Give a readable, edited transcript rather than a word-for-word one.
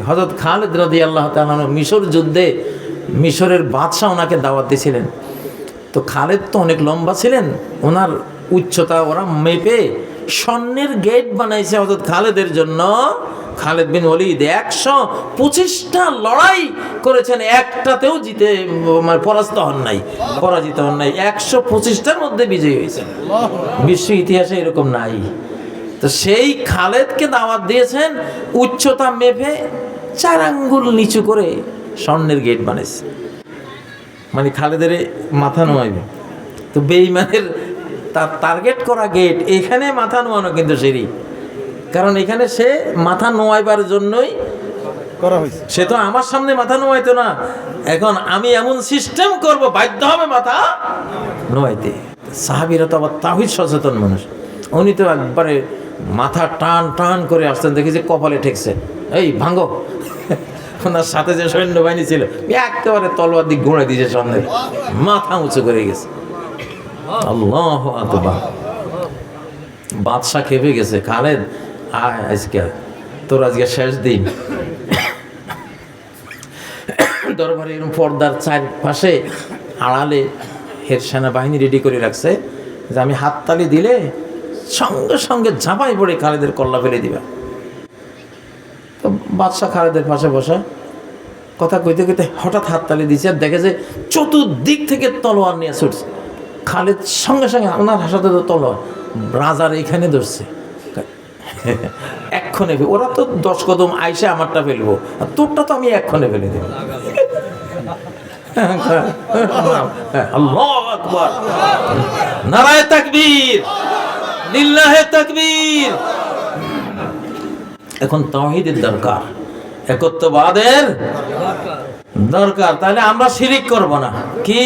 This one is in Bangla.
হযরত খালিদ রাদিয়াল্লাহু তাআলা মিশর যুদ্ধে মিশরের বাদশাহ ওনাকে দাওয়াত দিয়েছিলেন। তো খালিদ তো অনেক লম্বা ছিলেন, ওনার উচ্চতা ওরা মেপে স্বর্ণের গেট বানাইছে হযরত খালিদের জন্য। খালিদ বিন ওয়ালিদ 125টা লড়াই করেছেন, একটাতেও জিতে মানে পরাজিত হন নাই। 125টার মধ্যে বিজয়ী হয়েছেন, বিশ্ব ইতিহাসে এরকম নাই। তো সেই খালিদকে দাওয়াত দিয়েছেন, উচ্চতা মেপে 4 আঙ্গুল নিচু করে স্বর্ণের গেট বানাইছে, মানে খালিদের মাথা নোয়াইবে। তো বেঈমানের তার টার্গেট করা গেট, এখানে মাথা নোয়ানো কিন্তু সিঁড়ি, কারণ এখানে সে মাথা নোয়াইবার জন্যই করা হয়েছে। সে তো আমার সামনে মাথা নোয়াইতো না, এখন আমি এমন সিস্টেম করব বাধ্য হবে মাথা নোয়াইতে। সাহাবীরা তো আবার তাওহীদ সচেতন মানুষ, উনি তো একবারে মাথা টান টান করে আসতেন, দেখি যে কপালে ঠেকছে, এই ভাঙ্গো। ওনার সাথে যে সৈন্যবাহিনী ছিল একেবারে তলোয়ার দিক ঘুরে দিয়েছে, সামনে মাথা উঁচু করে গেছে। আল্লাহু আকবার। বাদশা খেপে গেছে, খালিদ আয় আজকে তোর আজকে শেষ দিন। দরবারে এরকম পর্দার চারপাশে আড়ালে হের সেনাবাহিনী রেডি করে রাখছে যে আমি হাততালি দিলে সঙ্গে সঙ্গে ঝাঁপাই পড়ে খালিদের কল্লা ফেলে দিবা। তো বাদশা খালিদের পাশে বসা, কথা কইতে কইতে হঠাৎ হাততালি দিয়েছে, আর দেখে যে চতুর্দিক থেকে তলোয়ার নিয়ে ছুটছে। খালিদ সঙ্গে সঙ্গে ওনার হাসাতে তো তলোয়ার রাজার এখানে ধরছে, এক্ষণে ওরা তো 10 কদম আইসে আমারটা ফেলবো, আর তোরটা তো আমি এক্ষণে ফেলে দেব। আল্লাহু আকবার, নারায়ে তাকবীর, লিল্লাহে তাকবীর। এখন তাওহীদের দরকার, একত্ববাদের দরকার। তাহলে আমরা শিরিক করব না, কি